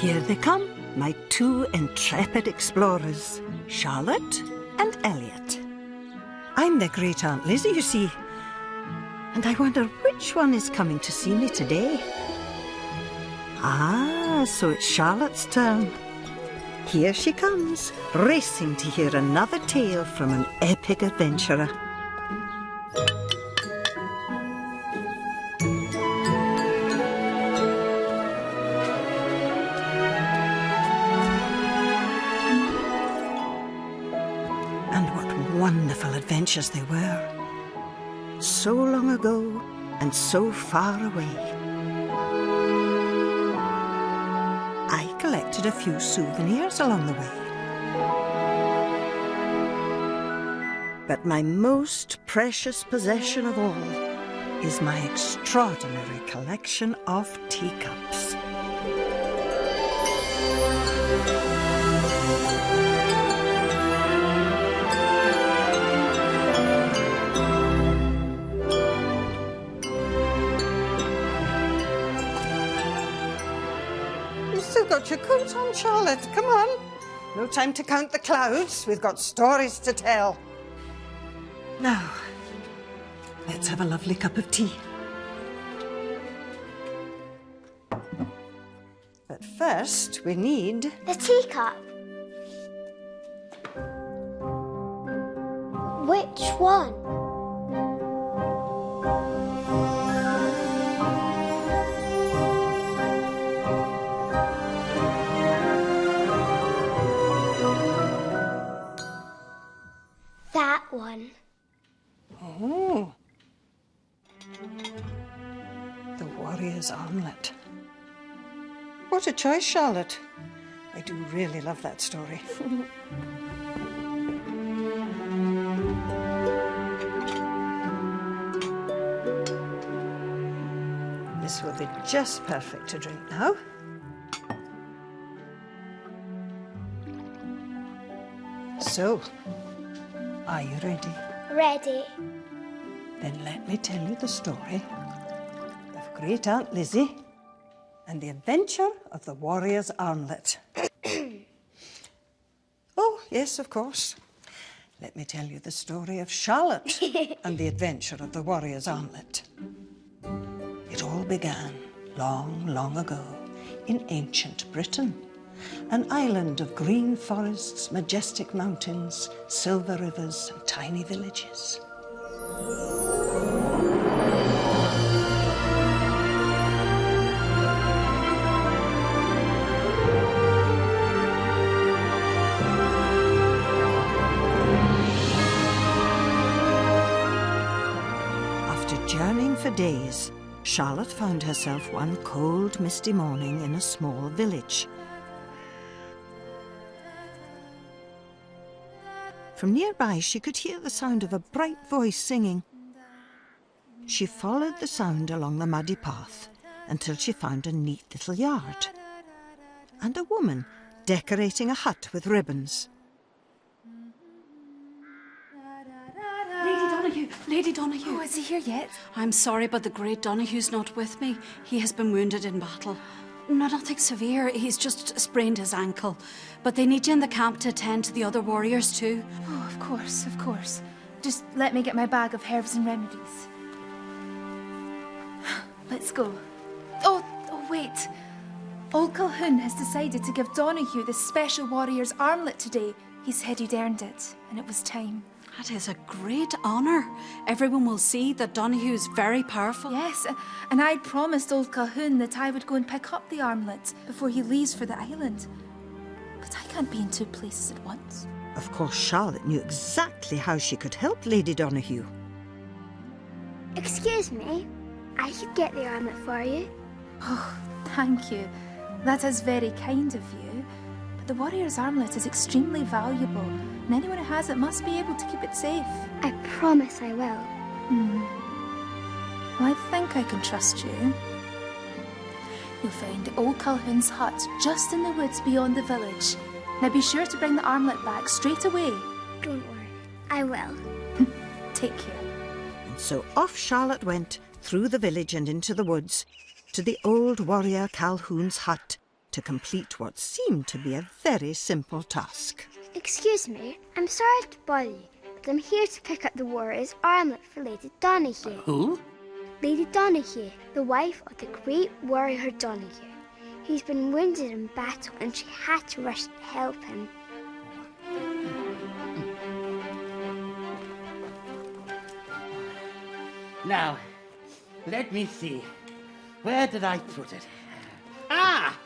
Here they come, my two intrepid explorers, Charlotte and Elliot. I'm their great-aunt Lizzie, you see, and I wonder which one is coming to see me today. Ah, so it's Charlotte's turn. Here she comes, racing to hear another tale from an epic adventurer. And what wonderful adventures they were. So long ago and so far away. I collected a few souvenirs along the way. But my most precious possession of all is my extraordinary collection of teacups. You've still got your coat on, Charlotte. Come on. No time to count the clouds. We've got stories to tell. Now, let's have a lovely cup of tea. But first, we need... The teacup. Which one? That one. Oh. The Warrior's Armlet. What a choice, Charlotte. I do really love that story. This will be just perfect to drink now. So, are you ready? Ready. Then let me tell you the story of Great Aunt Lizzie and the adventure of the Warrior's Armlet. Oh, yes, of course. Let me tell you the story of Charlotte and the adventure of the Warrior's Armlet. It all began long, long ago in ancient Britain, an island of green forests, majestic mountains, silver rivers, and tiny villages. After journeying for days, Charlotte found herself one cold, misty morning in a small village. From nearby, she could hear the sound of a bright voice singing. She followed the sound along the muddy path until she found a neat little yard and a woman decorating a hut with ribbons. Lady Donahue. Oh, is he here yet? I'm sorry, but the great Donahue's not with me. He has been wounded in battle. No, nothing severe. He's just sprained his ankle. But they need you in the camp to attend to the other warriors too. Oh, of course, of course. Just let me get my bag of herbs and remedies. Let's go. Oh, wait. Old Calhoun has decided to give Donahue the special warrior's armlet today. He said he'd earned it, and it was time. That is a great honour. Everyone will see that Donahue is very powerful. Yes, and I'd promised old Calhoun that I would go and pick up the armlet before he leaves for the island. But I can't be in two places at once. Of course, Charlotte knew exactly how she could help Lady Donahue. Excuse me, I could get the armlet for you. Oh, thank you. That is very kind of you. But the warrior's armlet is extremely valuable, and anyone who has it must be able to keep it safe. I promise I will. Well, I think I can trust you. You'll find old Calhoun's hut just in the woods beyond the village. Now be sure to bring the armlet back straight away. Don't worry, I will. Take care. And so off Charlotte went through the village and into the woods to the old warrior Calhoun's hut, to complete what seemed to be a very simple task. Excuse me, I'm sorry to bother you, but I'm here to pick up the warrior's armlet for Lady Donahue. Who? Lady Donahue, the wife of the great warrior Donahue. He's been wounded in battle and she had to rush to help him. Now, let me see. Where did I put it? Ah,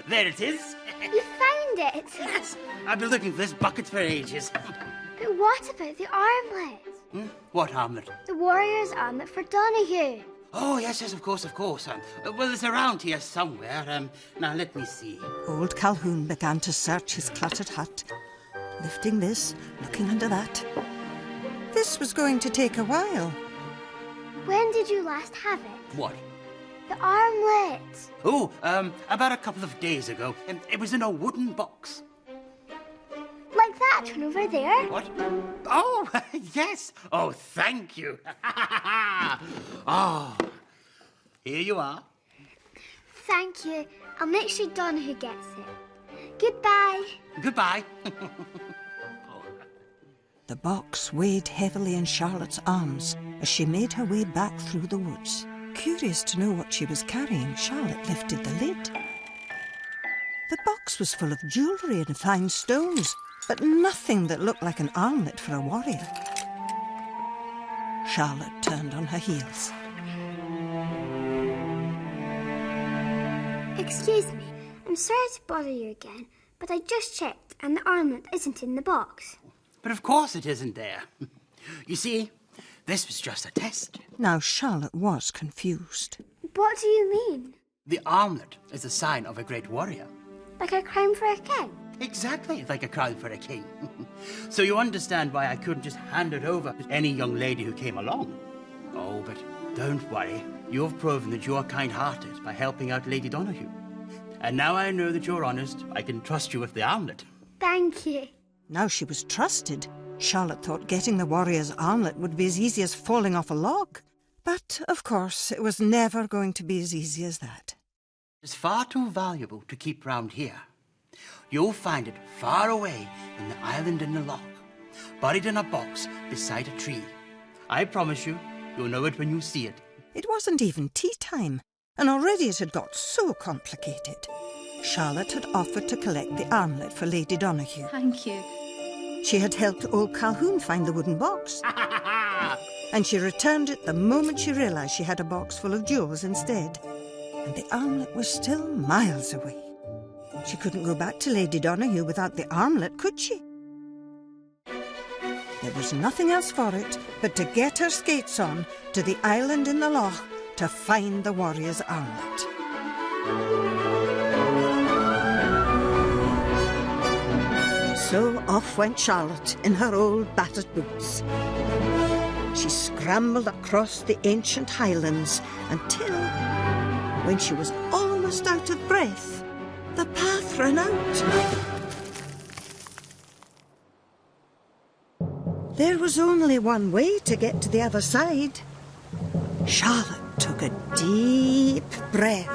there it is. You found it! Yes, I've been looking for this bucket for ages. But what about the armlet? What armlet? The warrior's armlet for Donahue. Oh, yes, of course. Well, it's around here somewhere. Now, let me see. Old Calhoun began to search his cluttered hut, lifting this, looking under that. This was going to take a while. When did you last have it? What? The armlet. Oh, about a couple of days ago. It was in a wooden box. Like that one over there? What? Oh, yes. Oh, thank you. Oh, here you are. Thank you. I'll make sure Donahue gets it. Goodbye. Goodbye. The box weighed heavily in Charlotte's arms as she made her way back through the woods. Curious to know what she was carrying, Charlotte lifted the lid. The box was full of jewellery and fine stones, but nothing that looked like an armlet for a warrior. Charlotte turned on her heels. Excuse me. I'm sorry to bother you again, but I just checked and the armlet isn't in the box. But of course it isn't there. You see, this was just a test. Now Charlotte was confused. What do you mean? The armlet is a sign of a great warrior. Like a crown for a king? Exactly, like a crown for a king. So you understand why I couldn't just hand it over to any young lady who came along. Oh, but don't worry. You've proven that you're kind-hearted by helping out Lady Donahue. And now I know that you're honest, I can trust you with the armlet. Thank you. Now she was trusted. Charlotte thought getting the warrior's armlet would be as easy as falling off a log. But, of course, it was never going to be as easy as that. It's far too valuable to keep round here. You'll find it far away in the island in the loch, buried in a box beside a tree. I promise you, you'll know it when you see it. It wasn't even tea time, and already it had got so complicated. Charlotte had offered to collect the armlet for Lady Donahue. Thank you. She had helped old Calhoun find the wooden box. And she returned it the moment she realised she had a box full of jewels instead. And the armlet was still miles away. She couldn't go back to Lady Donahue without the armlet, could she? There was nothing else for it but to get her skates on to the island in the loch to find the warrior's armlet. So off went Charlotte in her old battered boots. She scrambled across the ancient highlands until, when she was almost out of breath, the path ran out. There was only one way to get to the other side. Charlotte took a deep breath.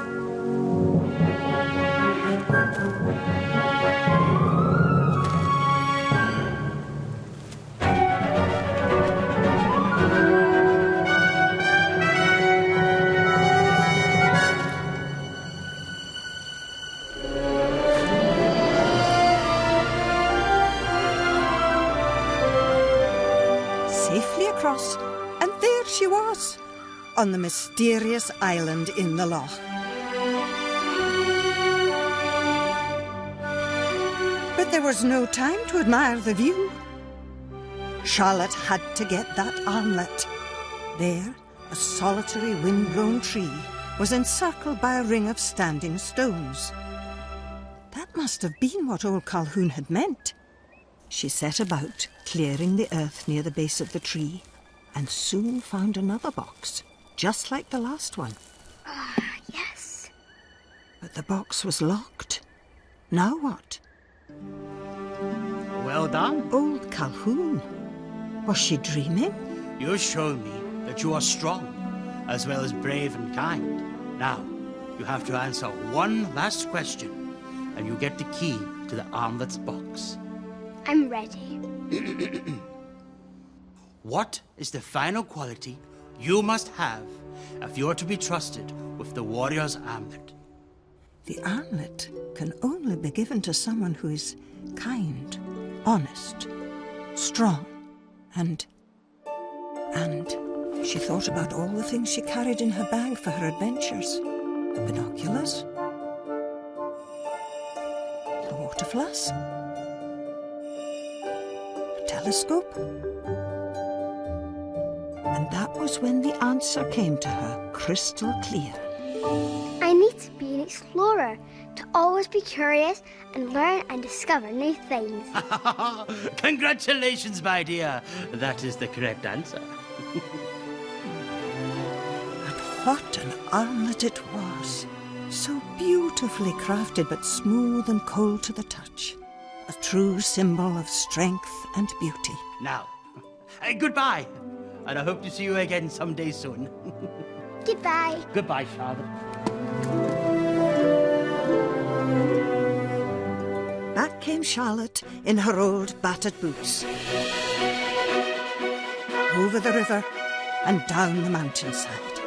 Safely across, and there she was, on the mysterious island in the loch. But there was no time to admire the view. Charlotte had to get that armlet. There, a solitary wind-blown tree was encircled by a ring of standing stones. That must have been what old Calhoun had meant. She set about clearing the earth near the base of the tree and soon found another box, just like the last one. Yes. But the box was locked. Now what? Well done. Old Calhoun. Was she dreaming? You've shown me that you are strong, as well as brave and kind. Now, you have to answer one last question. and you get the key to the armlet's box. I'm ready. What is the final quality you must have if you're to be trusted with the warrior's armlet? The armlet can only be given to someone who is kind, honest, strong, and she thought about all the things she carried in her bag for her adventures. The binoculars, the water flask, a telescope. And that was when the answer came to her, crystal clear. I need to be an explorer, to always be curious and learn and discover new things. Congratulations, my dear. That is the correct answer. And what an armlet it was. So beautifully crafted, but smooth and cold to the touch. A true symbol of strength and beauty. Now, goodbye. And I hope to see you again someday soon. Goodbye. Goodbye, Charlotte. Back came Charlotte in her old battered boots. Over the river and down the mountainside.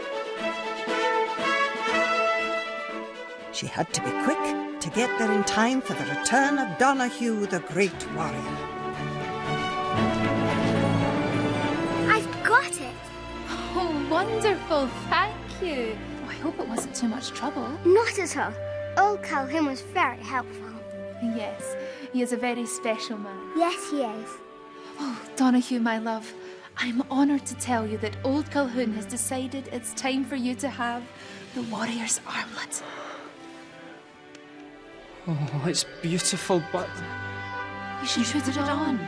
She had to be quick to get there in time for the return of Donahue, the great warrior. I've got it. Oh, wonderful. Thank you. Oh, I hope it wasn't too much trouble. Not at all. Old Calhoun was very helpful. Yes, he is a very special man. Yes, he is. Oh, Donahue, my love, I'm honoured to tell you that old Calhoun has decided it's time for you to have the warrior's armlet. Oh, it's beautiful, but... You should put it on.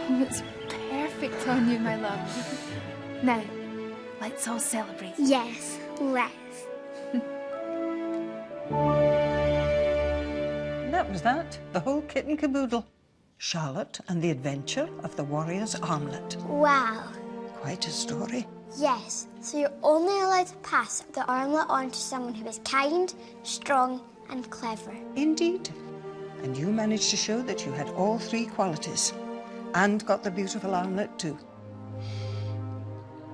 Oh, it's perfect on you, my love. Now, let's all celebrate. Yes, let's. That was that, the whole kit and caboodle. Charlotte and the adventure of the warrior's armlet. Wow. Quite a story. Yes, so you're only allowed to pass the armlet on to someone who is kind, strong, and clever. Indeed. And you managed to show that you had all three qualities. And got the beautiful armlet too.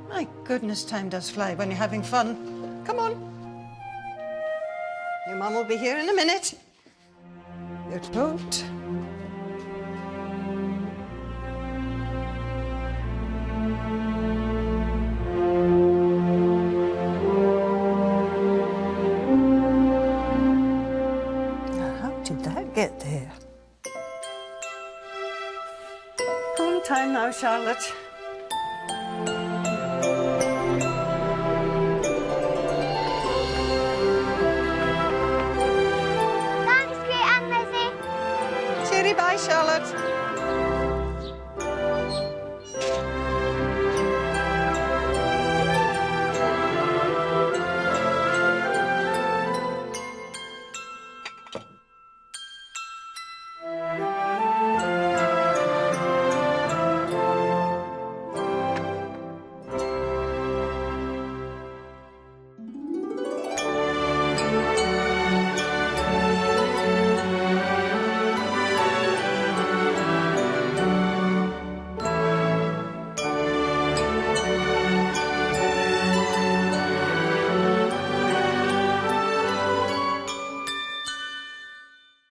My goodness, time does fly when you're having fun. Come on. Your mum will be here in a minute. Your boat. Now, how did that get there? Home time now, Charlotte. Thanks, Great Aunt Lizzie. Say bye, Charlotte.